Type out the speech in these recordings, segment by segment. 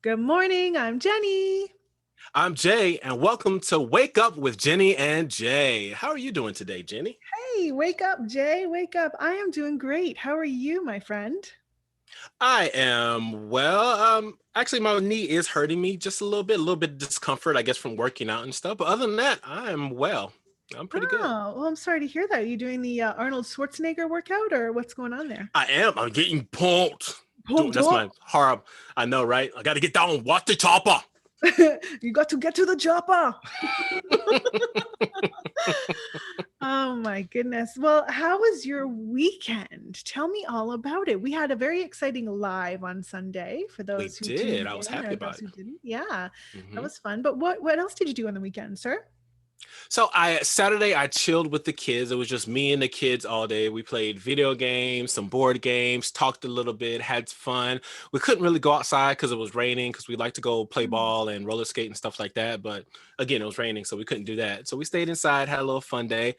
Good morning. I'm Jenny. I'm Jay, and welcome to Wake Up with Jenny and Jay. How are you doing today, Jenny? Hey, wake up, Jay. Wake up. I am doing great. How are you, my friend? I am well. Actually, my knee is hurting me just a little bit of discomfort, I guess, from working out and stuff. But other than that, I am well. I'm pretty good. Oh, well, I'm sorry to hear that. Are you doing the Arnold Schwarzenegger workout or what's going on there? I am. I'm getting pumped. Pumped That's up. my horror. I know, right? I got to get down. Watch the chopper. You got to get to the chopper. Oh my goodness. Well, how was your weekend? Tell me all about it. We had a very exciting live on Sunday for We those who did. tuned I was in happy or about those it. who didn't. Yeah, that Mhm. was fun. But what else did you do on the weekend, sir? So Saturday I chilled with the kids. It was just me and the kids all day. We played video games, some board games, talked a little bit, had fun. We couldn't really go outside because it was raining because we like to go play Mm. ball and roller skate and stuff like that. But again, it was raining, so we couldn't do that. So we stayed inside, had a little fun day.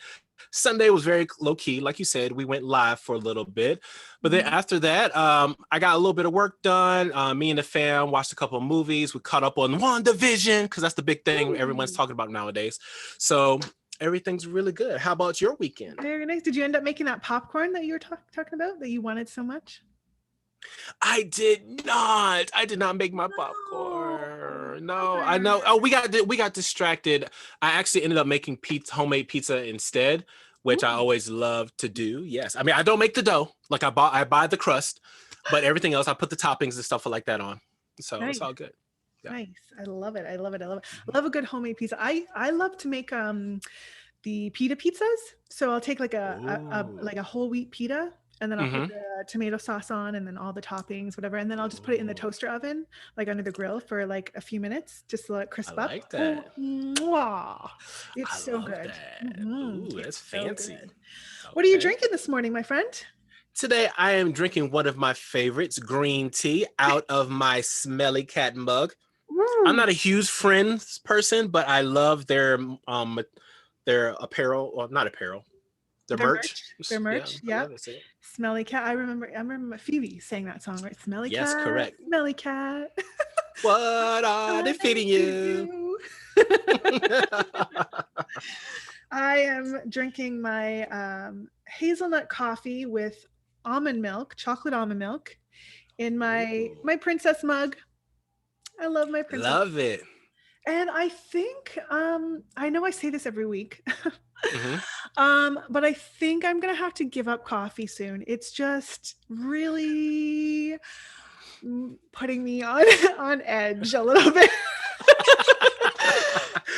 Sunday was very low key. Like you said, we went live for a little bit. But then Mhm. after that, I got a little bit of work done. Me and the fam watched a couple of movies. We caught up on WandaVision because that's the big thing everyone's Ooh, talking about nowadays. So everything's really good. How about your weekend? very nice. Did you end up making that popcorn that you were talking about that you wanted so much? I did not. I did not make my No, popcorn. No, I bummer. know. Oh, we got distracted. I actually ended up making pizza, homemade pizza instead, which I Ooh, always love to do. Yes, I mean I don't make the dough. Like I buy the crust, but everything else I put the toppings and stuff like that on. So it's nice. all good. Yeah. Nice. I love it. I love it. I love it. I Mhm. love a good homemade pizza. I love to make the pita pizzas. So I'll take like a Ooh. like a whole wheat pita and then I'll put Mm-hmm. the tomato sauce on and then all the toppings, whatever. And then I'll just put it in the Ooh. toaster oven, like under the grill for like a few minutes, just to let it I crisp up. like Oh, that. mwah. I It's so love good. that. Ooh, that's It's so fancy. good. What are you Okay. drinking this morning, my friend? Today, I am drinking one of my favorites, green tea, out of my smelly cat mug. I'm Ooh, not a huge Friends person, but I love their apparel, or not apparel, their their merch. merch. Their Yeah, merch. I Yep. love it. See? Smelly cat. I remember Phoebe sang that song, right? Yes, correct. Smelly cat. What are they I feeding feed you? you. I am drinking my hazelnut coffee with almond milk, chocolate almond milk, in Ooh, my princess mug. I love my princess. love it. And I think I know I say this every week. Hmm. But I think I'm gonna have to give up coffee soon. It's just really putting me on on edge a little bit.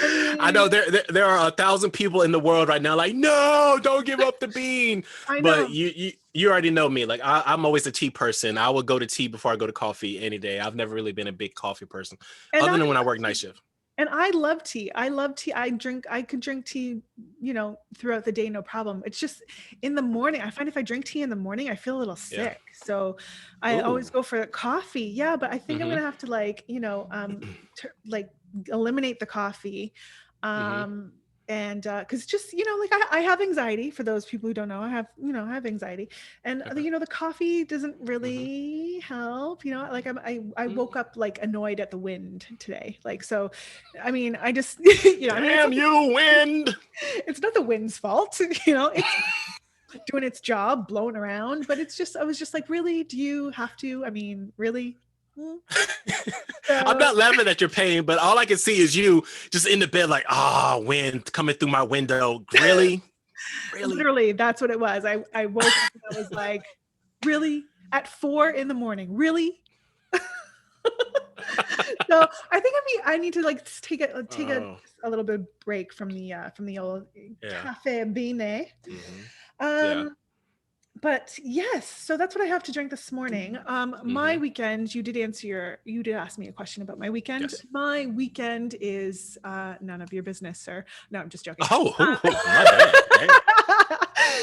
I I mean, know there are 1,000 people in the world right now like, no, don't give up the bean. I But know. you already know me. Like I'm always a tea person. I would go to tea before I go to coffee any day. I've never really been a big coffee person, And I other than when I love work night tea. shift. And I love tea. I love tea. I could drink tea, throughout the day, no problem. It's just in the morning. I find if I drink tea in the morning, I feel a little Yeah. sick. So I always Ooh. go for coffee. Yeah, but I think I'm Mm-hmm. gonna have to like eliminate the coffee. Mm-hmm. Um and because just like I have anxiety. For those people who don't know, I have anxiety, and Okay. the coffee doesn't Mm-hmm. really help. Like I woke Mm-hmm. up like annoyed at the wind today. Like, so I mean, I just I mean, Damn you, wind. it's not the wind's fault. It's doing its job, blowing around, but it's just I was just like, really? Do you have to? I mean, really? Hmm? I'm So not laughing at your pain, but all I can see is you just in the bed, like, wind coming through my window. Really? Really? literally, that's what it was. I woke up and I was like, really? At 4 in the morning? Really? So I think I need to like take Oh, a little bit of break from the old yeah. cafe bene. Hmm. Yeah. Um, but yes, so that's what I have to drink this morning. My Hmm. weekend, you did ask me a question about my weekend. Yes. My weekend is none of your business, sir. No, I'm just joking. My bad. Dang. Uh,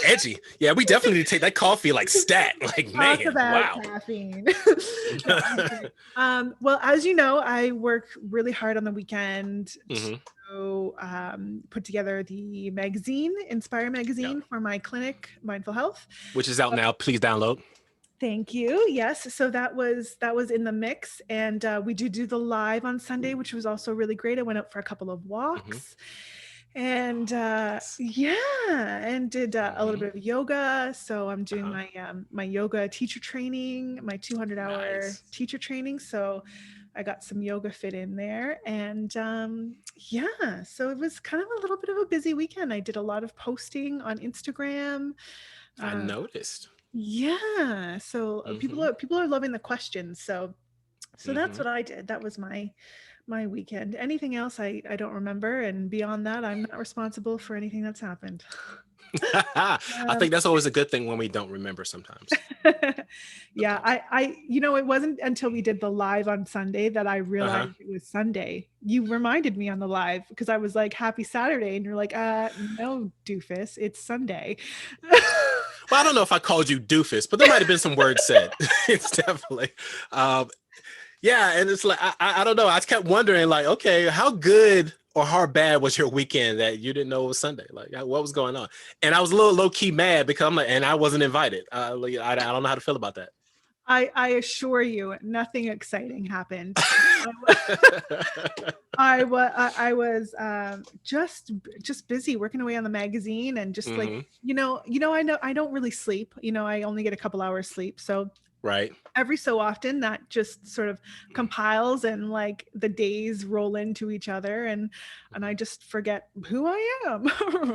Edgy. Yeah, we definitely need to take that coffee like stat. Like, Talk man, about wow. caffeine. No, I'm kidding. Well, as you know, I work really hard on the weekend Hmm. to put together the magazine, Inspire Yeah. magazine, for my clinic, Mindful Health. Which is out now. Please download. Thank you. Yes, so that was in the mix, and we do the live on Sunday, which was also really great. I went out for a couple of Hmm. walks, and Nice. yeah, and did a little Hmm. bit of yoga. So I'm doing Uh-huh. my yoga teacher training, my 200-hour Nice. teacher training. So I got some yoga fit in there, and yeah, so it was kind of a little bit of a busy weekend. I did a lot of posting on Instagram. I Uh, noticed. yeah, so people Hmm. are loving the questions. So that's Hmm. what I did. That was my weekend. Anything else I don't remember, and beyond that, I'm not responsible for anything that's happened. I Um, think that's always a good thing when we don't remember sometimes. yeah, Sometimes. it wasn't until we did the live on Sunday that I Uh-huh. realized it was Sunday. You reminded me on the live because I was like, "Happy Saturday," and you're like, no, doofus, it's Sunday." Well, I don't know if I called you doofus, but there might have been some words said. It's definitely. Um, yeah, and it's like I don't know. I kept wondering, like, okay, how good or how bad was your weekend that you didn't know it was Sunday? Like, what was going on? And I was a little low key mad because I'm like, and I wasn't invited. Like, I don't know how to feel about that. I assure you, nothing exciting happened. I was just busy working away on the magazine, and just like, Hmm. I don't really sleep. I only get a couple hours sleep. So Right. every so often that just sort of compiles, and like the days roll into each other, and I Mhm. just forget who I am. Which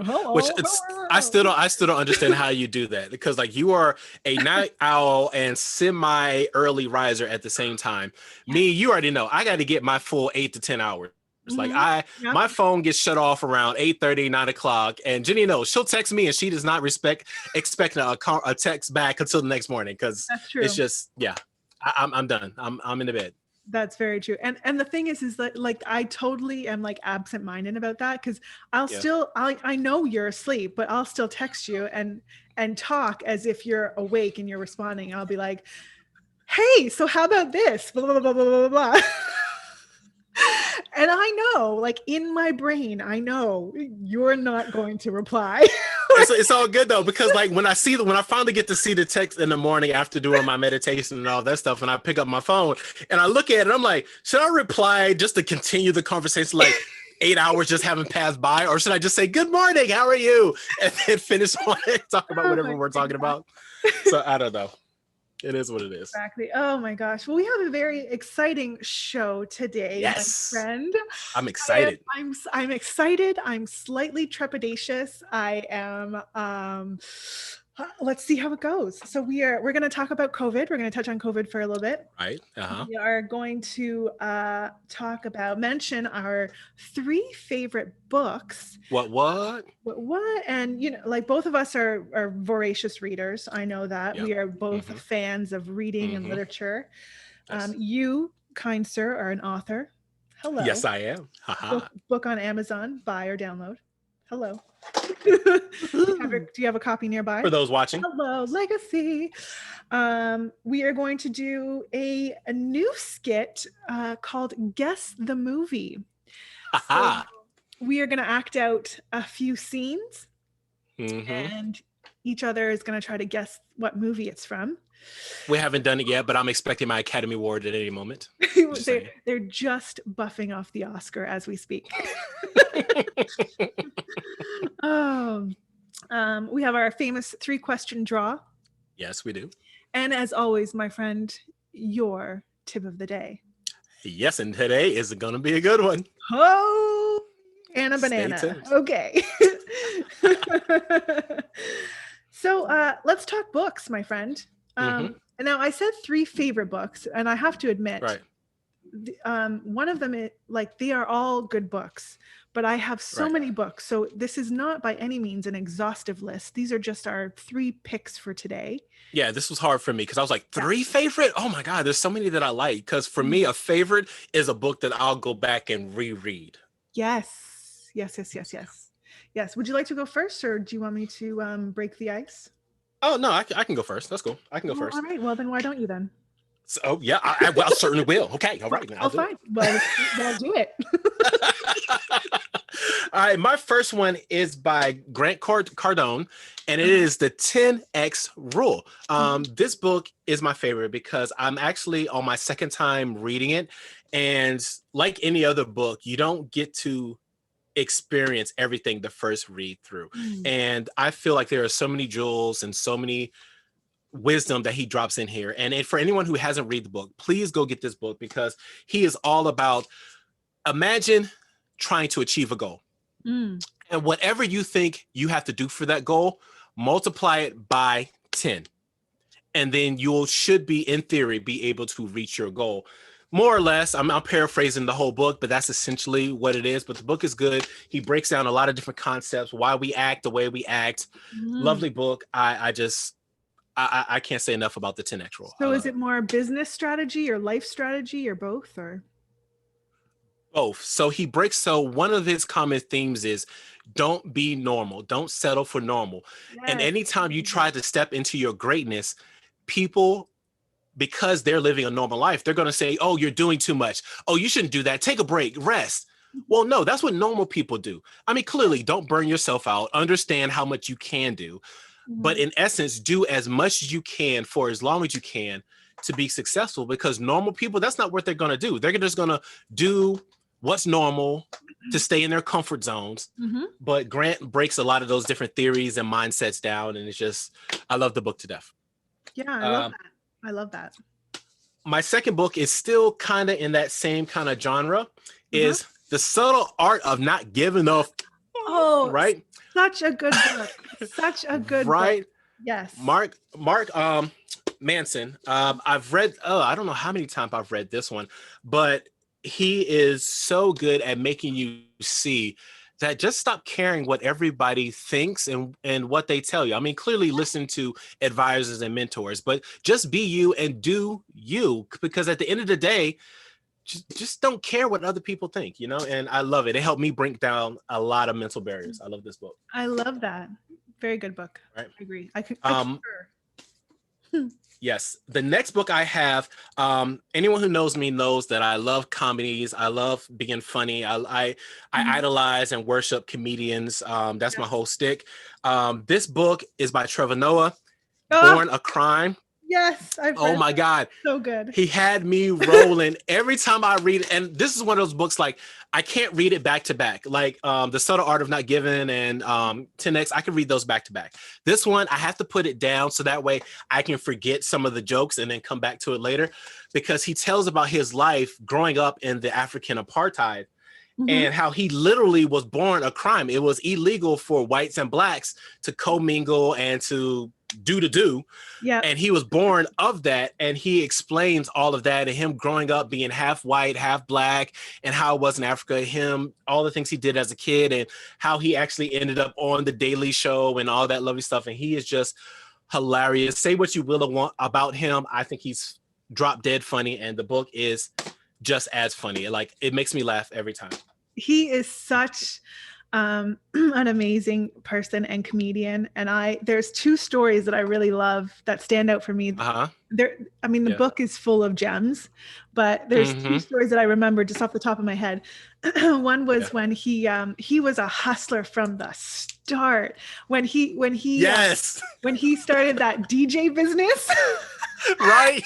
Hello. it's I still don't understand how you do that, because like you are a night owl and semi early riser at the same time. Yes. Me, you already know I got to get my full 8 to 10 hours. Like Hmm. Yep. my phone gets shut off around 8:30, 9 o'clock, and Jenny knows she'll text me and she does not expect a text back until the next morning, because That's it's true. just, yeah, I'm done. I'm in the bed. That's very true. And the thing is that, like, I totally am like absent-minded about that, because Yeah. I know you're asleep, but I'll still text you and talk as if you're awake and you're responding. I'll be like, "Hey, so how about this?" Blah blah blah blah blah blah. And I know, like, in my brain, I know you're not going to reply. It's all good though, because like when I finally get to see the text in the morning after doing my meditation and all that stuff, and I pick up my phone and I look at it, I'm like, should I reply just to continue the conversation, like 8 hours just haven't passed by, or should I just say good morning, how are you, and then finish on it, talk about Oh whatever my, we're talking about? exactly. So I don't know. It is what it is. Exactly. Oh my gosh. Well, we have a very exciting show today, my Yes, friend. I'm excited. I'm excited. I'm slightly trepidatious. I am let's see how it goes. So we're going to talk about COVID. We're going to touch on COVID for a little bit. Right. Uh-huh. We are going to mention our three favorite books. What? What? And like, both of us are voracious readers. I know that Yep. we are both Mm-hmm. fans of reading and Mm-hmm. literature. Yes. You, kind sir, are an author. Yes, Hello. I am. Haha. Book on Amazon, buy or download. Hello. do you have a copy nearby? For those watching. Hello, legacy. We are going to do a new skit called Guess the Movie. So Haha. we are going to act out a few scenes, Mm-hmm. and each other is going to try to guess what movie it's from. We haven't done it yet, but I'm expecting my Academy Award at any moment. Just they're, saying. they're just buffing off the Oscar as we speak. Oh, we have our famous 3-question draw. Yes, we do. And as always, my friend, your tip of the day. Yes, and today is going to be a good one. Oh, and a Stay banana. tuned. Okay. So let's talk books, my friend. Mm-hmm. And now I said 3 favorite books, and I have to admit, Right. one of them, like, they are all good books, but I have so Right. many books. So this is not by any means an exhaustive list. These are just our 3 picks for today. Yeah, this was hard for me because I was like, Yeah. 3 favorite? Oh my God, there's so many that I like. Because for me, a favorite is a book that I'll go back and reread. Yes. Yes, yes, yes, yes. Yes. Would you like to go first, or do you want me to break the ice? Oh, no, I can go first. That's cool. I can go Oh, all first. right. Well, then why don't you then? So, oh, yeah, well, I certainly will. Okay, all right, I'll Oh, do fine. Well, do it. it. All right, my first one is by Grant Cardone, and it is the 10X Rule. This book is my favorite because I'm actually on my second time reading it. And like any other book, you don't get to experience everything the first read through. And I feel like there are so many jewels and so many wisdom that he drops in here. And for anyone who hasn't read the book, please go get this book because he is all about imagine trying to achieve a goal. And whatever you think you have to do for that goal, multiply it by 10. And then you should be, in theory, be able to reach your goal. More or less, I'm paraphrasing the whole book, but that's essentially what it is. But the book is good. He breaks down a lot of different concepts, why we act the way we act. Lovely book. I can't say enough about the 10X Rule. So is it more business strategy or life strategy or both, or? Both. So one of his common themes is don't be normal. Don't settle for normal. Yes. And anytime you try to step into your greatness, people, because they're living a normal life, they're going to say, oh, you're doing too much. Oh, you shouldn't do that. Take a break, rest. Well, no, that's what normal people do. I mean, clearly, don't burn yourself out. Understand how much you can do. But in essence, do as much as you can for as long as you can to be successful, because normal people, that's not what they're going to do. They're just going to do what's normal to stay in their comfort zones. But Grant breaks a lot of those different theories and mindsets down. And it's just, I love the book to death. Yeah, I love that. I love that. My second book is still kind of in that same kind of genre, is The Subtle Art of Not Giving Up. Oh, right. Such a good book. Such a good book. Yes. Mark Manson. I've read, I don't know how many times I've read this one, but he is so good at making you see that just stop caring what everybody thinks and what they tell you. I mean, clearly listen to advisors and mentors, but just be you and do you, because at the end of the day, just don't care what other people think, and I love it. It helped me break down a lot of mental barriers. I love this book. I love that. Very good book. Right. I agree. I concur. Yes. The next book I have, anyone who knows me knows that I love comedies. I love being funny. I idolize and worship comedians. That's my whole stick. This book is by Trevor Noah, Born a Crime. Yes. Oh my God. So good. He had me rolling every time I read it. And this is one of those books, like, I can't read it back to back. Like The Subtle Art of Not Giving and 10X, I can read those back to back. This one, I have to put it down so that way I can forget some of the jokes and then come back to it later, because he tells about his life growing up in the African apartheid. And how he literally was born a crime. It was illegal for whites and blacks to commingle and to do. Yeah. And he was born of that. And he explains all of that, and him growing up being half white, half black, and how it was in Africa, all the things he did as a kid, and how he actually ended up on the Daily Show and all that lovely stuff. And he is just hilarious. Say what you will want about him. I think he's drop dead funny. And the book is just as funny. Like, it makes me laugh every time. He is such an amazing person and comedian. And there's two stories that I really love that stand out for me. The book is full of gems, but there's two stories that I remember just off the top of my head. One was when he was a hustler from the start. When he started that DJ business. Right.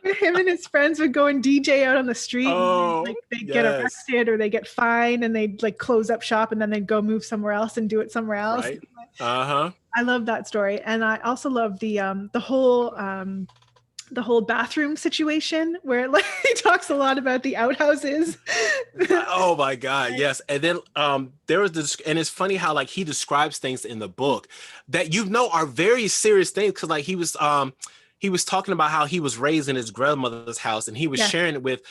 Him and his friends would go and DJ out on the street. And they'd get arrested or they get fined, and they'd like close up shop, and then they'd go move somewhere else and do it somewhere else. Right. I love that story. And I also love the whole bathroom situation where like he talks a lot about the outhouses. Oh my God. Yes. And then there was this, and it's funny how like he describes things in the book that are very serious things. Cause like he was talking about how he was raised in his grandmother's house, and he was sharing it with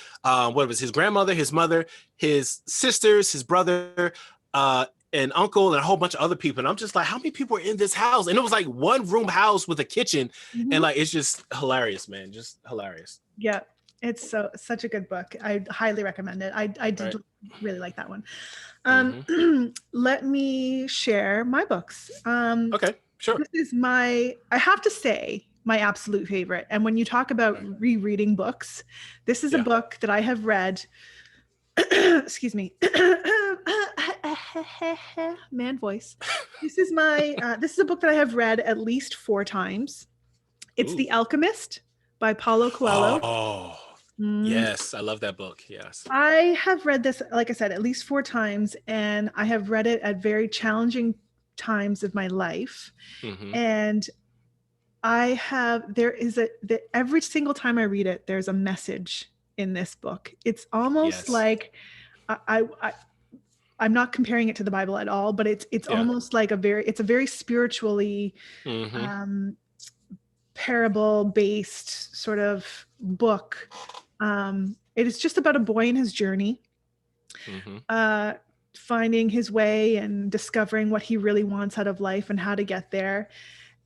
his grandmother, his mother, his sisters, his brother, an uncle, and a whole bunch of other people. And I'm just like, how many people are in this house? And it was like one room house with a kitchen. And like, it's just hilarious, man. Just hilarious. Yeah. It's such a good book. I highly recommend it. I did really like that one. Let me share my books. Okay, sure. This is I have to say, my absolute favorite. And when you talk about rereading books, this is a book that I have read, excuse me, man voice. This is a book that I have read at least 4 times. It's The Alchemist by Paulo Coelho. Oh, yes. I love that book. Yes. I have read this, like I said, at least 4 times, and I have read it at very challenging times of my life. And every single time I read it, there's a message in this book. It's almost like I'm not comparing it to the Bible at all, but it's almost like it's a very spiritually parable based sort of book. It is just about a boy in his journey, finding his way and discovering what he really wants out of life and how to get there.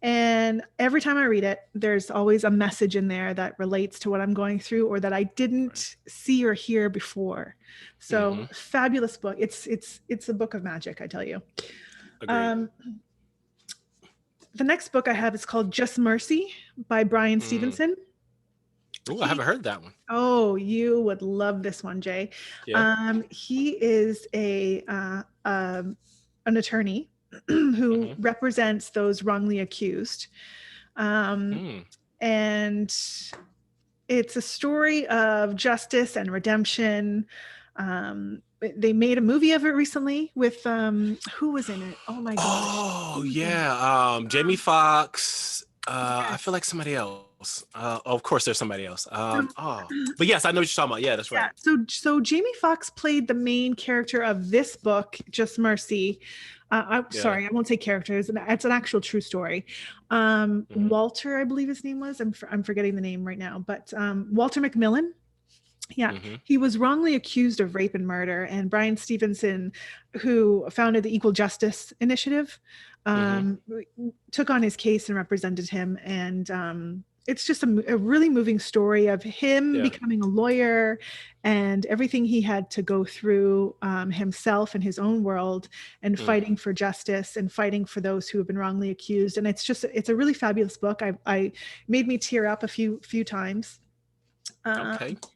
And every time I read it, there's always a message in there that relates to what I'm going through or that I didn't see or hear before. So fabulous book. It's a book of magic, I tell you. The next book I have is called Just Mercy by Bryan Stevenson. I haven't heard that one. Oh, you would love this one, Jay. Yeah. He is an attorney who represents those wrongly accused. And it's a story of justice and redemption. They made a movie of it recently with who was in it? Oh my god. Oh yeah. Jamie Foxx. Yes. I feel like somebody else. Of course there's somebody else. But yes, I know what you're talking about. Yeah, that's right. So Jamie Foxx played the main character of this book, Just Mercy. Sorry, I won't say characters. It's an actual true story. Walter, I believe his name was. I'm forgetting the name right now, but Walter McMillan. Yeah, he was wrongly accused of rape and murder. And Bryan Stevenson, who founded the Equal Justice Initiative, took on his case and represented him. And it's just a really moving story of him becoming a lawyer and everything he had to go through himself and his own world and fighting for justice and fighting for those who have been wrongly accused. And it's a really fabulous book. I made me tear up a few times.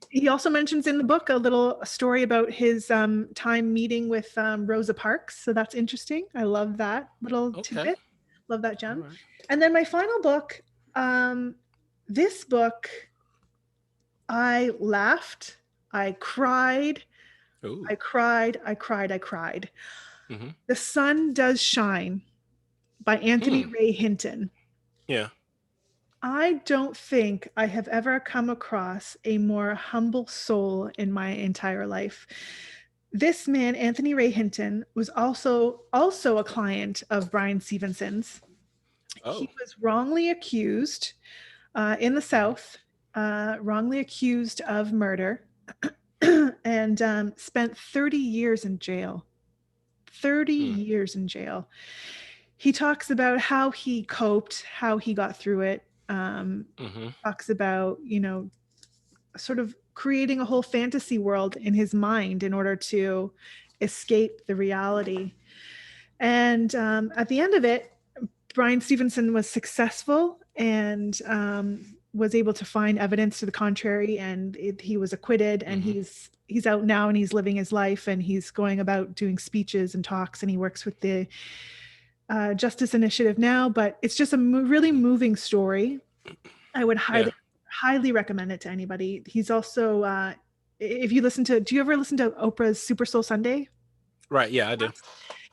He also mentions in the book a story about his time meeting with Rosa Parks. So that's interesting. I love that little tidbit. Love that gem. Right. And then my final book, this book, I laughed, I cried, I cried. The Sun Does Shine by Anthony Ray Hinton. Yeah. I don't think I have ever come across a more humble soul in my entire life. This man, Anthony Ray Hinton, was also a client of Bryan Stevenson's. He was wrongly accused in the South, wrongly accused of murder, and spent 30 years in jail. 30 years in jail. He talks about how he coped, how he got through it. Talks about, sort of creating a whole fantasy world in his mind in order to escape the reality. And at the end of it, Bryan Stevenson was successful and was able to find evidence to the contrary, and he was acquitted, and he's out now and he's living his life, and he's going about doing speeches and talks, and he works with the Justice Initiative now. But it's just a really moving story. I would highly recommend it to anybody. He's also if you do you ever listen to Oprah's Super Soul Sunday? Right. Yeah, I do.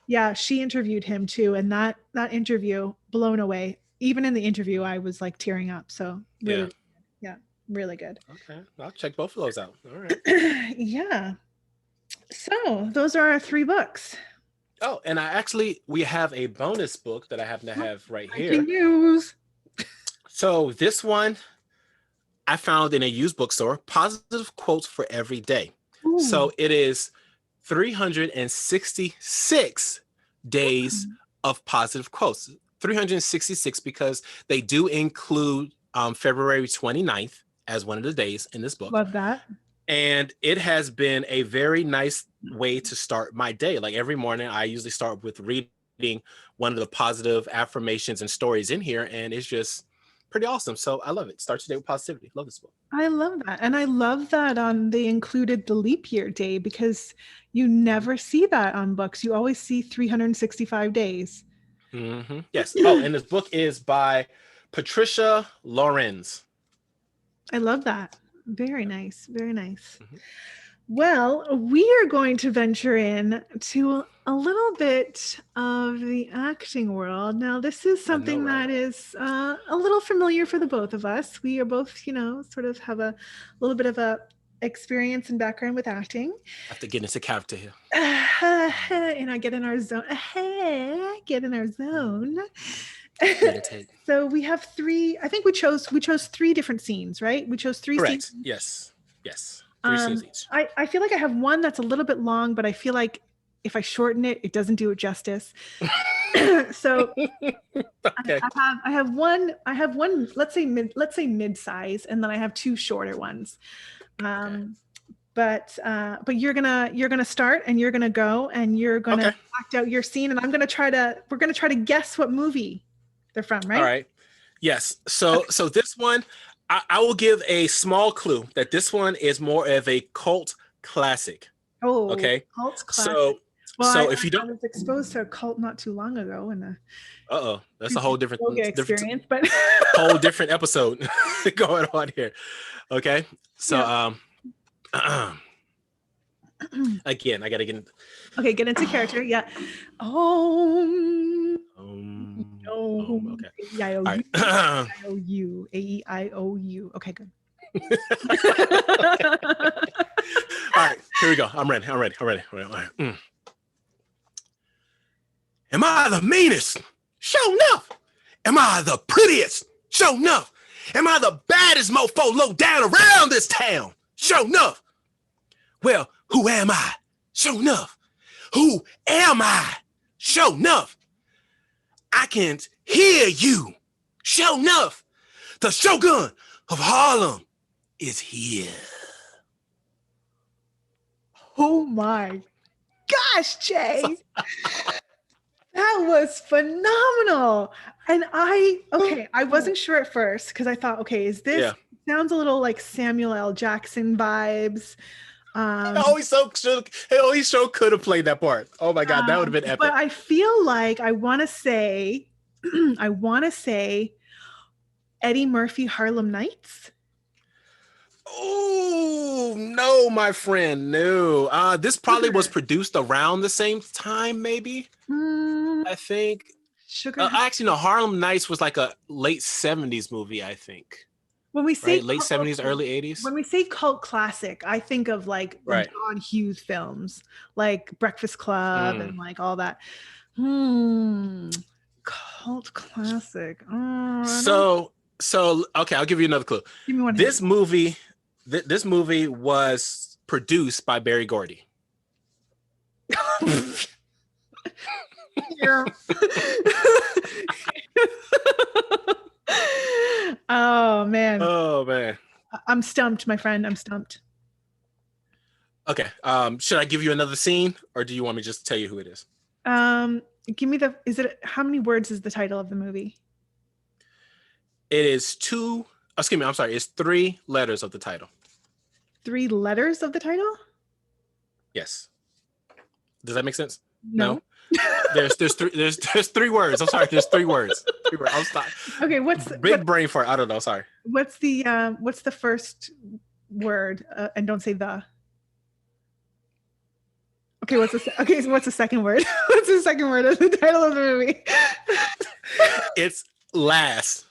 Yeah, she interviewed him too, and that interview, blown away. Even in the interview, I was like tearing up. So really, really good. Okay, I'll check both of those out. All right. Yeah. So those are our 3 books. Oh, and we have a bonus book that I happen to have right here. Breaking news. So this one I found in a used bookstore, Positive Quotes for Every Day. Ooh. So it is 366 days of positive quotes. 366 because they do include February 29th as one of the days in this book. Love that. And it has been a very nice way to start my day. Like every morning, I usually start with reading one of the positive affirmations and stories in here. And it's just pretty awesome. So I love it. Start your day with positivity. Love this book. I love that. And I love that they included the leap year day, because you never see that on books. You always see 365 days. Mm-hmm. Yes. Oh, and this book is by Patricia Lorenz. I love that. Very nice. Very nice. Mm-hmm. Well, we are going to venture in to a little bit of the acting world. Now, this is something that is a little familiar for the both of us. We are both, sort of have a little bit of a experience and background with acting. I have to get into character here. And I get in our zone. Get in our zone. Meditate. So we have three. I think we chose 3 different scenes, right? We chose 3 Correct. scenes. Yes. 3 scenes each. I feel like I have one that's a little bit long, but I feel like if I shorten it, it doesn't do it justice. So okay. I have one. Let's say mid-size, and then I have 2 shorter ones. Okay. But you're gonna start, and you're gonna go, and you're gonna act out your scene, and we're gonna try to guess what movie they're from, right? All right. Yes. So this one, I will give a small clue that this one is more of a cult classic. Oh, okay. Cult classic. If you don't, I was exposed to a cult not too long ago, and that's a whole different experience, but whole different episode going on here. Okay, so again, I gotta get. Get into character. Yeah. Okay. A-E-I-O-U. A-E-I-O-U. Okay, good. All right, here we go. I'm ready. All right. Am I the meanest? Sure enough. Am I the prettiest? Sure enough. Am I the baddest mofo low down around this town? Sure enough. Well, who am I? Sure enough. Who am I? Sure enough. I can't hear you. Sure enough. The Shogun of Harlem is here. Oh my gosh, Jay. That was phenomenal. And I wasn't sure at first, because I thought, is this sounds a little like Samuel L. Jackson vibes. He so could have played that part. Oh my God, that would have been epic. But I feel like I want to say Eddie Murphy, Harlem Nights. Oh no, my friend, no. This probably was produced around the same time, maybe. I think. Actually, no. Harlem Nights was like a late 70s movie, I think. When we say late 70s, early 80s. When we say cult classic, I think of like John Hughes films, like Breakfast Club and like all that. Cult classic. So okay, I'll give you another clue. Give me one. This movie was produced by Berry Gordy. Oh man. I'm stumped, my friend. I'm stumped. Okay. Should I give you another scene, or do you want me to just tell you who it is? Give me how many words is the title of the movie? It is it's 3 letters of the title. 3 letters of the title? Yes. Does that make sense? No. There's 3 words. I'm sorry. There's 3 words. 3 words. I'll stop. Okay. Brain fart? I don't know. Sorry. What's the first word? And don't say the. Okay. What's the second word? What's the second word of the title of the movie? It's last.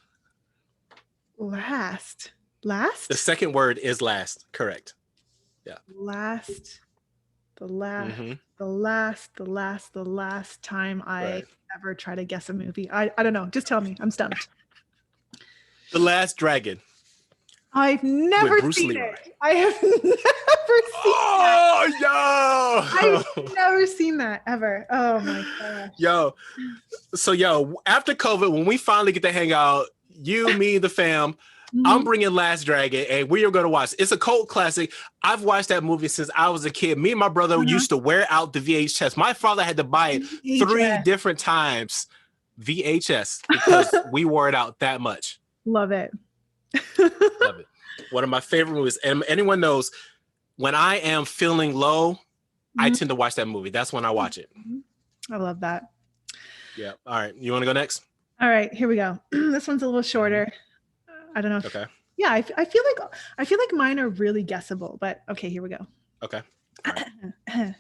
Last. The second word is last. Correct. Yeah. Last. The last time I ever try to guess a movie. I don't know. Just tell me. I'm stumped. The Last Dragon. I've never seen it. I have never seen that. Oh, I've never seen that ever. Oh my gosh. After COVID, when we finally get to hang out, you, me, the fam, I'm bringing Last Dragon, and we are going to watch. It's a cult classic. I've watched that movie since I was a kid. Me and my brother used to wear out the VHS. My father had to buy it 3 different times, VHS, because we wore it out that much. Love it. Love it. One of my favorite movies. And anyone knows, when I am feeling low, I tend to watch that movie. That's when I watch it. I love that. Yeah. All right. You want to go next? All right, here we go. This one's a little shorter. I don't know. Okay. Yeah, I feel like mine are really guessable, but okay, here we go. Okay. Right.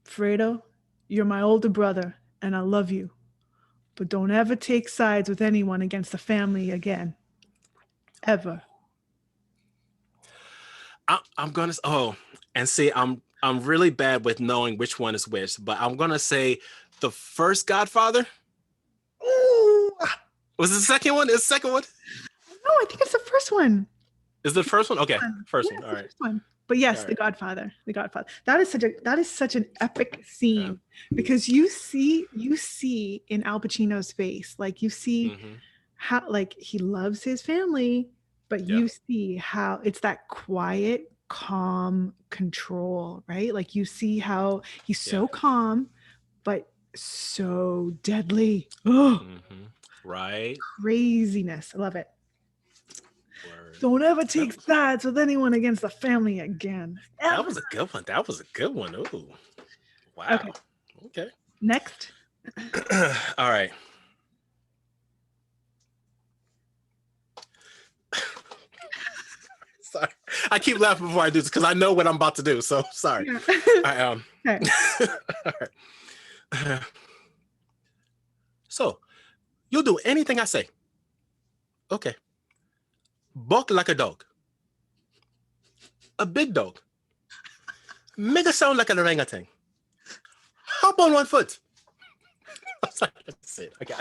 Fredo, you're my older brother, and I love you. But don't ever take sides with anyone against the family again. Ever. I'm gonna. Oh, and see, I'm really bad with knowing which one is which, but I'm gonna say the first Godfather. Ooh. Was it the second one? Is the second one? No, I think it's the first one. Is the first one? Okay, first one. All right. One. But yes, right. The Godfather. The Godfather. That is such an epic scene because you see in Al Pacino's face, like you see how like he loves his family, but you see how it's that quiet, calm control, right? Like you see how he's so calm, but so deadly. Oh, right. Craziness. I love it. Don't ever take sides with anyone against the family again. That was a good one. That was a good one. Ooh. Wow. Okay. Next. All right. Sorry. I keep laughing before I do this because I know what I'm about to do. So sorry. Yeah. All right. So you'll do anything I say. Okay. Bark like a dog. A big dog. Make a sound like an orangutan. Hop on one foot. I'm sorry, that's it. Okay.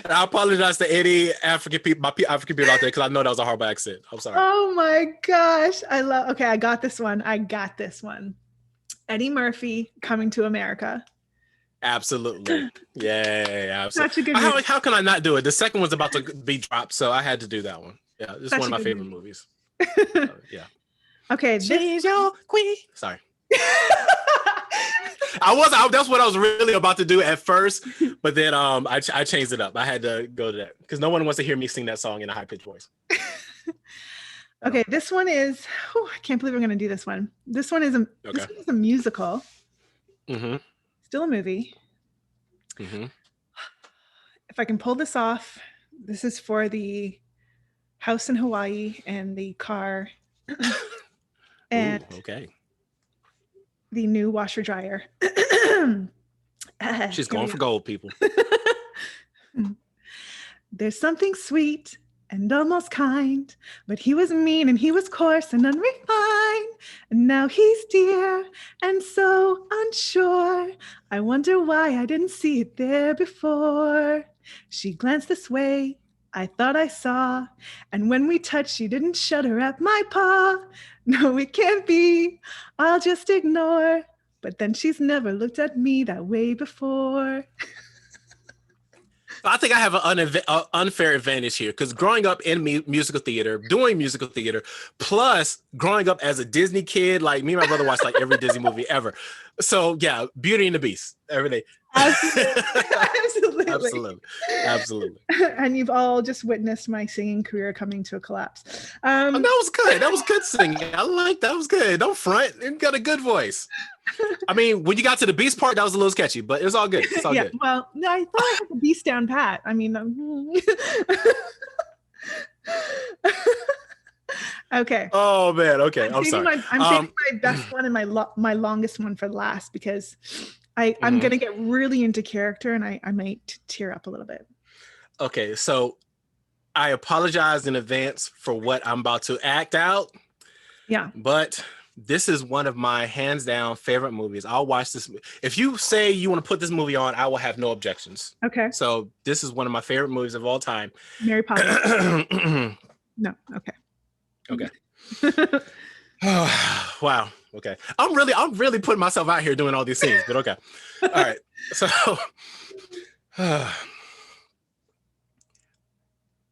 And I apologize to any African people, African people out there, because I know that was a horrible accent. I'm sorry. Oh my gosh. Okay, I got this one. Eddie Murphy, Coming to America. Absolutely. Yeah, absolutely. Such a good movie. How can I not do it? The second one's about to be dropped, so I had to do that one. Yeah, this is one of my favorite movies. Yeah. Okay. She's your queen. Sorry. That's what I was really about to do at first, but then I changed it up. I had to go to that because no one wants to hear me sing that song in a high-pitched voice. Okay, this one is, I can't believe we're going to do this one. This one is a musical. Still a movie. If I can pull this off, this is for the house in Hawaii and the car and the new washer dryer. She's going for gold, people. There's something sweet and almost kind, but he was mean and he was coarse and unrefined, and now he's dear and so unsure. I wonder why I didn't see it there before. She glanced this way, I thought I saw, and when we touched, she didn't shudder at my paw. No, it can't be, I'll just ignore. But then she's never looked at me that way before. I think I have an unfair advantage here because growing up in musical theater, doing musical theater, plus growing up as a Disney kid, like me and my brother watched like every Disney movie ever. So yeah, Beauty and the Beast every day. Absolutely. And you've all just witnessed my singing career coming to a collapse. That was good. That was good singing. I like that. Was good. Don't front. You got a good voice. I mean, when you got to the Beast part, that was a little sketchy, but it was all good. It's all good. Well, no, I thought I had the Beast down pat. I mean, okay. Oh man. Okay. I'm sorry. I'm saving my best one and my longest one for last because I'm gonna get really into character and I might tear up a little bit. Okay, so I apologize in advance for what I'm about to act out. Yeah. But this is one of my hands down favorite movies. I'll watch this. If you say you want to put this movie on, I will have no objections. Okay. So this is one of my favorite movies of all time. Mary Poppins. No. Okay. Okay. Wow. Okay. I'm really putting myself out here doing all these things, but okay. All right. So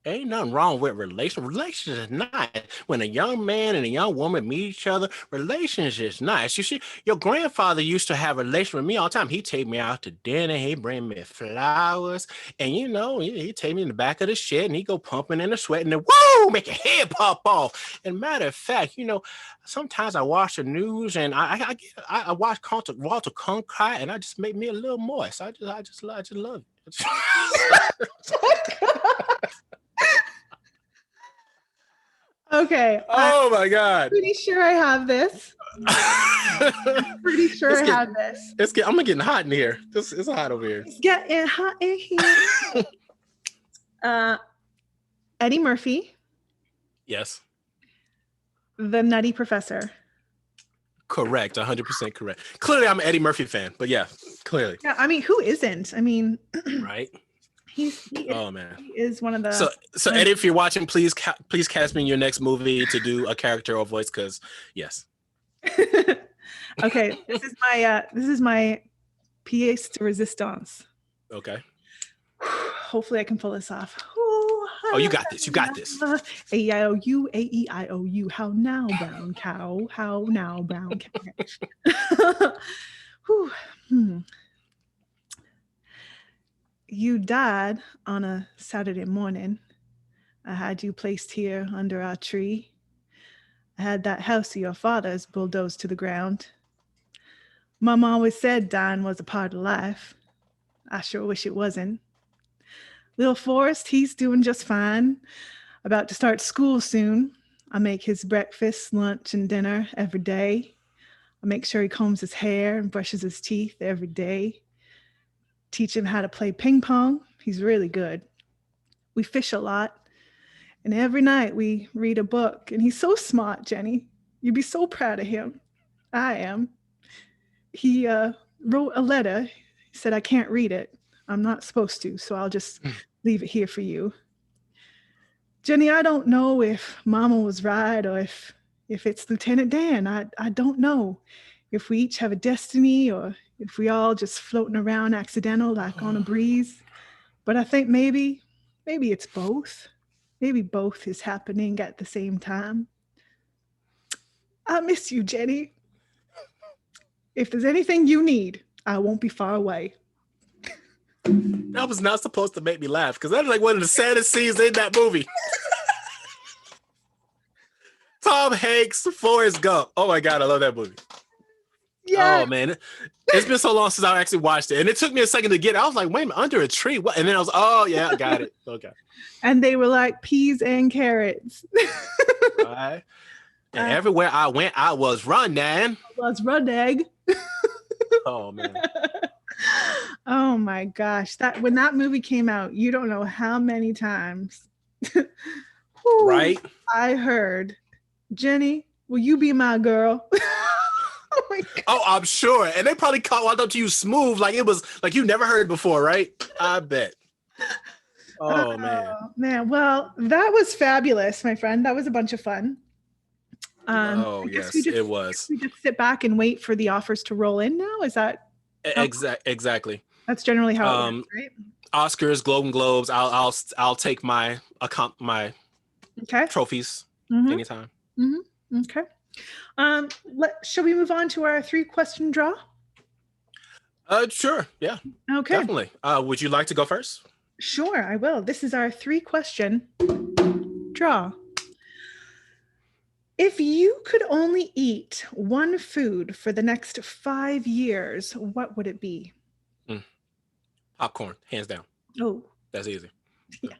Ain't nothing wrong with relations. Relations is nice. When a young man and a young woman meet each other, relations is nice. You see, your grandfather used to have a relation with me all the time. He'd take me out to dinner. He'd bring me flowers. And, he'd take me in the back of the shed and he'd go pumping in the sweat and then, whoa, make your head pop off. And matter of fact, sometimes I watch the news and I watch Walter Cronkite and I just make me a little moist. I just love it. Okay. Oh my God. Pretty sure I have this. Pretty sure I have this. I'm getting hot in here. It's hot over here. It's getting hot in here. Eddie Murphy. Yes. The Nutty Professor. Correct. 100% correct. Clearly, I'm an Eddie Murphy fan, but yeah, clearly. Yeah, I mean, who isn't? I mean, right. He is one of the. So Eddie, if you're watching, please cast me in your next movie to do a character or voice, because yes. Okay, this is my pièce de résistance. Okay. Hopefully, I can pull this off. Oh, you got this. You got this. A-E-I-O-U, A-E-I-O-U. How now, brown cow? How now, brown cow? You died on a Saturday morning. I had you placed here under our tree. I had that house of your father's bulldozed to the ground. Mom always said dying was a part of life. I sure wish it wasn't. Little Forrest, he's doing just fine. About to start school soon. I make his breakfast, lunch, and dinner every day. I make sure he combs his hair and brushes his teeth every day. Teach him how to play ping pong. He's really good. We fish a lot. And every night we read a book. And he's so smart, Jenny. You'd be so proud of him. I am. He wrote a letter. He said, I can't read it. I'm not supposed to, so I'll just leave it here for you. Jenny, I don't know if Mama was right or if it's Lieutenant Dan. I don't know if we each have a destiny or if we all just floating around accidental like on a breeze. But I think maybe it's both. Maybe both is happening at the same time. I miss you, Jenny. If there's anything you need, I won't be far away. That was not supposed to make me laugh because that's like one of the saddest scenes in that movie. Tom Hanks, Forrest Gump. Oh my God, I love that movie. Yeah. Oh man, it's been so long since I actually watched it, and it took me a second to get it. I was like, "Wait a minute, under a tree?" What? And then I was, "Oh yeah, I got it." Okay. And they were like peas and carrots. Right. And everywhere I went, I was running. I was running. Oh man. Oh my gosh! When that movie came out, you don't know how many times. Right. I heard, Jenny, will you be my girl? Oh, I'm sure. And they probably walked up to you smooth, like it was like you never heard before, right? I bet. Oh man. Well, that was fabulous, my friend. That was a bunch of fun. Yes, it was. We just sit back and wait for the offers to roll in now. Is that exactly? That's generally how it works, right? Oscars, Globes. I'll take my trophies anytime. Mm-hmm. Okay. Shall we move on to our 3-question draw? Sure. Yeah. Okay. Definitely. Would you like to go first? Sure, I will. This is our 3-question draw. If you could only eat one food for the next 5 years, what would it be? Popcorn, hands down. Oh, that's easy. Yeah.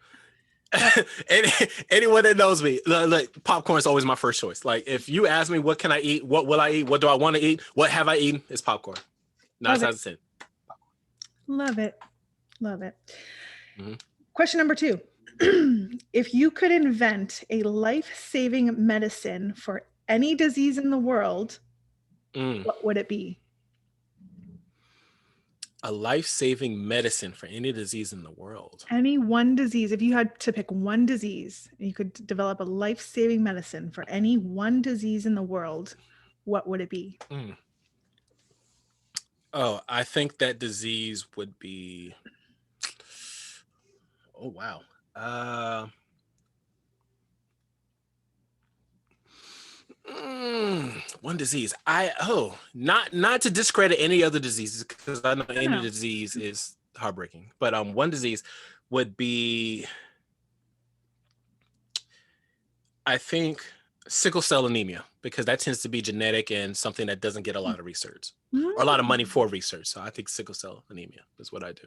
Anyone that knows me, like popcorn is always my first choice. Like if you ask me what can I eat, what will I eat, what do I want to eat, what have I eaten, it's popcorn. 9 times 10. Love it. Mm-hmm. Question number 2. If you could invent a life-saving medicine for any disease in the world, what would it be? A life-saving medicine for any disease in the world. Any one disease. If you had to pick one disease, you could develop a life-saving medicine for any one disease in the world, what would it be? Oh, I think that disease would be... Oh, wow. One disease. Not to discredit any other diseases, because I know any disease is heartbreaking. But one disease would be, I think, sickle cell anemia, because that tends to be genetic and something that doesn't get a lot of research or a lot of money for research. So I think sickle cell anemia is what I do.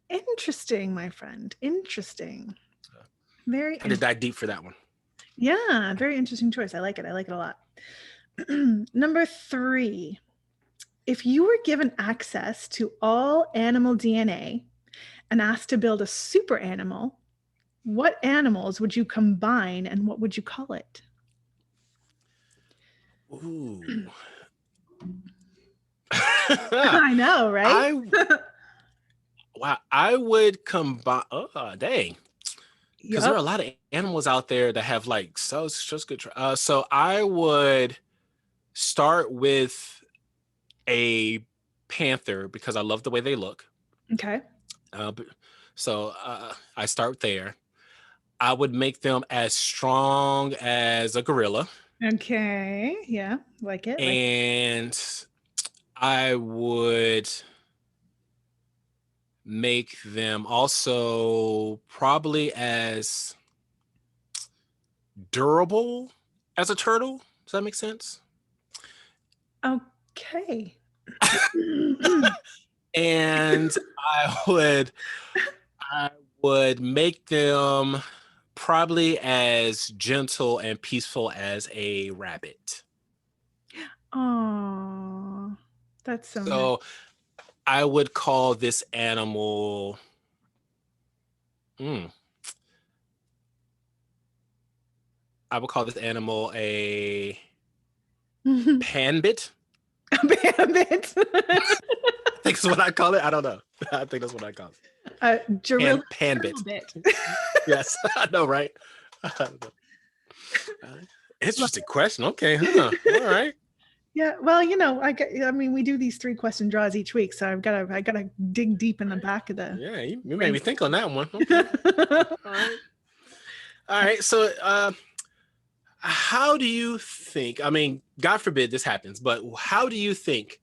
Interesting, my friend. Interesting. Very. I had to dive deep for that one. Yeah, very interesting choice. I like it. I like it a lot. Number 3. If you were given access to all animal DNA and asked to build a super animal, what animals would you combine and what would you call it? Ooh. I know, right? I would combine. Oh, dang. Because there are a lot of animals out there that have like such good. So I would start with a panther because I love the way they look. Okay. So I start there. I would make them as strong as a gorilla. Okay. Yeah, like it. And I would make them also probably as durable as a turtle. Does that make sense? Okay. And I would make them probably as gentle and peaceful as a rabbit. Oh, that's so nice. I would call this animal I would call this animal a panbit. A panbit. I think that's what I call it. I don't know. I think that's what I call it. Panbit. Yes, I know, right? Interesting question. Okay, huh? All right. Yeah, well, I mean, we do these 3 question draws each week, so I gotta dig deep in the back of the. Yeah, you made me think on that one. Okay. All right. So, how do you think? I mean, God forbid this happens, but how do you think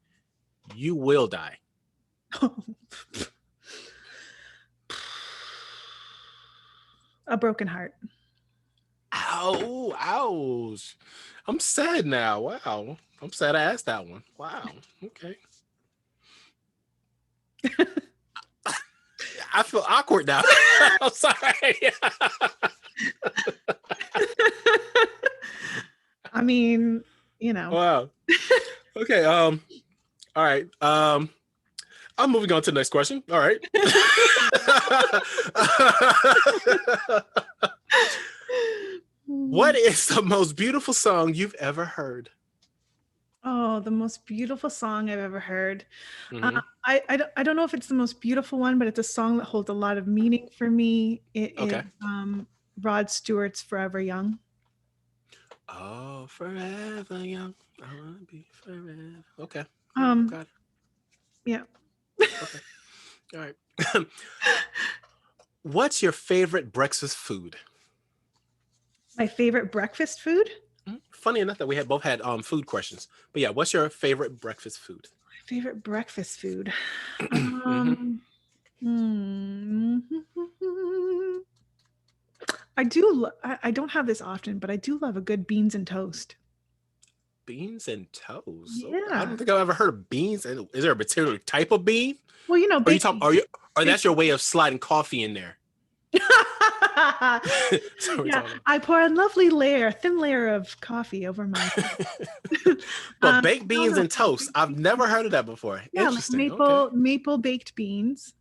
you will die? A broken heart. Ow! Ouch! I'm sad now. Wow. I'm sad I asked that one. Wow. Okay. I feel awkward now. I'm sorry. I mean, Wow. Okay. All right. I'm moving on to the next question. All right. What is the most beautiful song you've ever heard? Oh, the most beautiful song I've ever heard. Mm-hmm. I don't know if it's the most beautiful one, but it's a song that holds a lot of meaning for me. It is Rod Stewart's Forever Young. Oh, forever young. I want to be forever. Okay. Got it. Yeah. Okay. All right. What's your favorite breakfast food? My favorite breakfast food? Funny enough that we both had food questions. But yeah, what's your favorite breakfast food? My favorite breakfast food. I don't have this often, but I do love a good beans and toast. Beans and toast? Yeah. I don't think I've ever heard of beans. Is there a particular type of bean? Well, that's your way of sliding coffee in there? Yeah, I pour a lovely thin layer of coffee over my but baked beans and toast, I've never heard of that before. Yeah, interesting. Like maple baked beans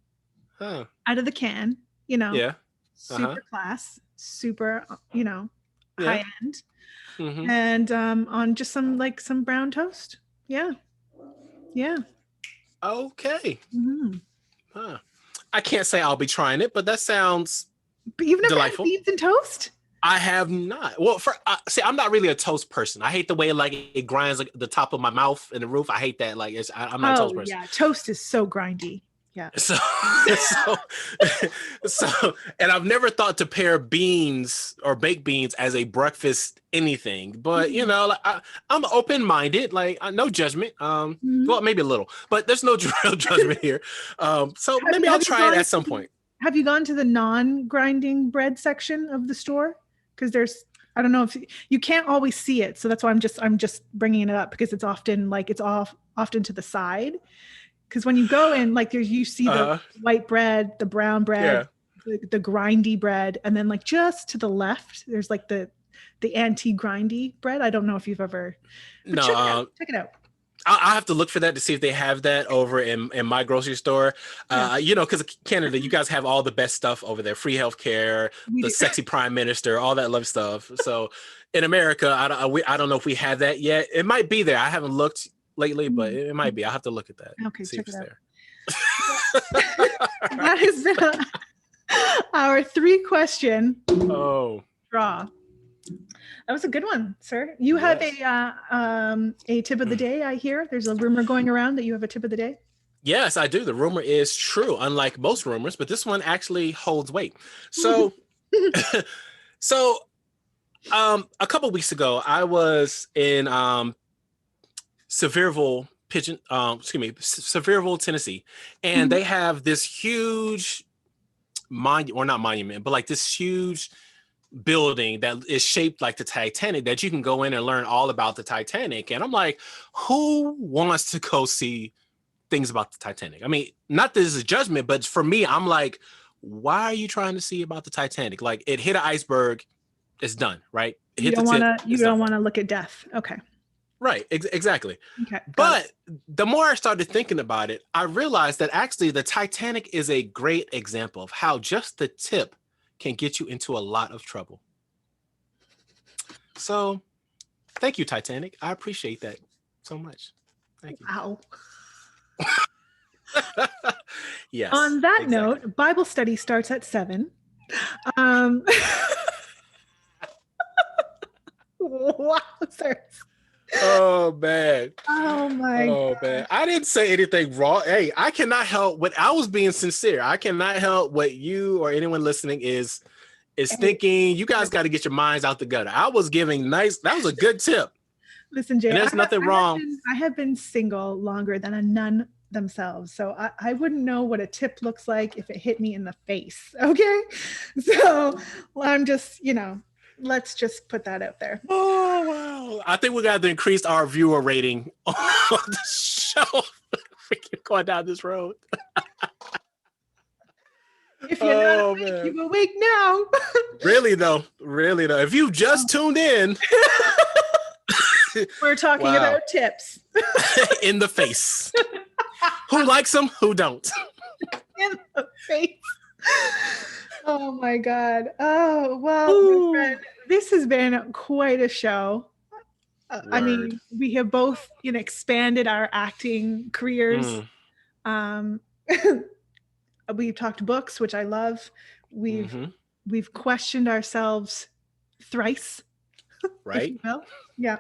out of the can, yeah, super class, super high end. Mm-hmm. And on just some brown toast. Yeah Okay. Mm-hmm. I can't say I'll be trying it, but that sounds But you've never delightful. Had beans and toast? I have not. Well, see, I'm not really a toast person. I hate the way it grinds the top of my mouth and the roof. I hate that. I'm not a toast person. Yeah, toast is so grindy. Yeah. So, and I've never thought to pair beans or baked beans as a breakfast anything, but you know, like, I'm open-minded, like no judgment. Well, maybe a little, but there's no real judgment here. So maybe I'll try it at some point. Have you gone to the non-grinding bread section of the store? Because there's, I don't know if you can't always see it, so that's why I'm just bringing it up, because it's often often to the side. Because when you go in, like you see the white bread, the brown bread, the grindy bread, and then like just to the left, there's like the anti-grindy bread. I don't know if you've ever. But check it out. I have to look for that to see if they have that over in my grocery store. You know, because Canada, you guys have all the best stuff over there: free healthcare, the sexy prime minister, all that love stuff. So in America, I don't know if we have that yet. It might be there. I haven't looked maybe, but it might be. I'll have to look at that. Okay, check it out. That has been our 3-question draw. That was a good one, sir. You have a tip of the day, I hear. There's a rumor going around that you have a tip of the day. Yes, I do. The rumor is true, unlike most rumors, but this one actually holds weight. So, a couple weeks ago, I was in Sevierville, Tennessee, and they have this huge not monument, but like this huge building that is shaped like the Titanic that you can go in and learn all about the Titanic. And I'm like, who wants to go see things about the Titanic? I mean, not that this is a judgment, but for me, I'm like, why are you trying to see about the Titanic? Like, it hit an iceberg, it's done, right? You don't want to look at death. Okay. Right, exactly. Okay, but the more I started thinking about it, I realized that actually the Titanic is a great example of how just the tip can get you into a lot of trouble. So thank you, Titanic. I appreciate that so much. Thank you. Wow. Yes. On that note, Bible study starts at 7. Wow, sir. Oh man. Oh my God. Man. I didn't say anything wrong. Hey, I cannot help what I was being sincere. I cannot help what you or anyone listening is thinking. You guys got to get your minds out the gutter. I was giving that was a good tip. Listen, Jay, there's nothing wrong. I have been single longer than a nun themselves. So I wouldn't know what a tip looks like if it hit me in the face. Okay. So I'm just, let's just put that out there. Oh, wow. I think we got to increase our viewer rating on the show. We keep going down this road. If you're not awake, you're awake now. Really though. If you just tuned in. We're talking about tips. In the face. Who likes them? Who don't? In the face. Oh my God. Oh, well, my friend, this has been quite a show. I mean, we have both, expanded our acting careers. We've talked books, which I love. We've questioned ourselves thrice. Right. Well, yeah.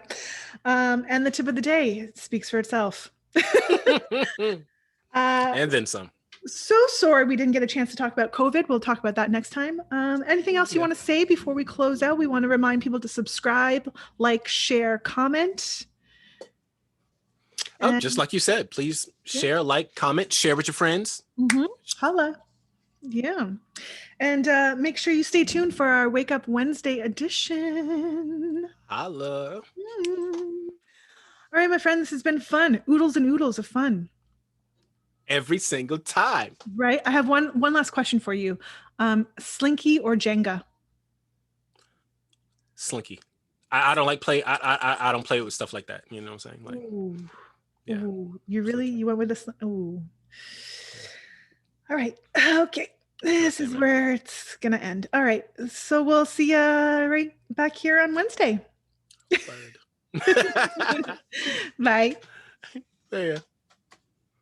And the tip of the day speaks for itself. And then some. So sorry we didn't get a chance to talk about COVID. We'll talk about that next time. Anything else you want to say before we close out? We want to remind people to subscribe, like, share, comment. Just like you said, please share, like, comment, share with your friends. Holla. Yeah. And make sure you stay tuned for our Wake Up Wednesday edition. Holla. All right, my friend, this has been fun. Oodles and oodles of fun. Every single time. Right. I have one last question for you. Slinky or Jenga? Slinky. I don't like play. I don't play with stuff like that. You know what I'm saying? Like, Ooh, you went with this. Ooh. All right. Okay. This is where it's going to end. All right. So we'll see you right back here on Wednesday. Bye. Bye. Yeah.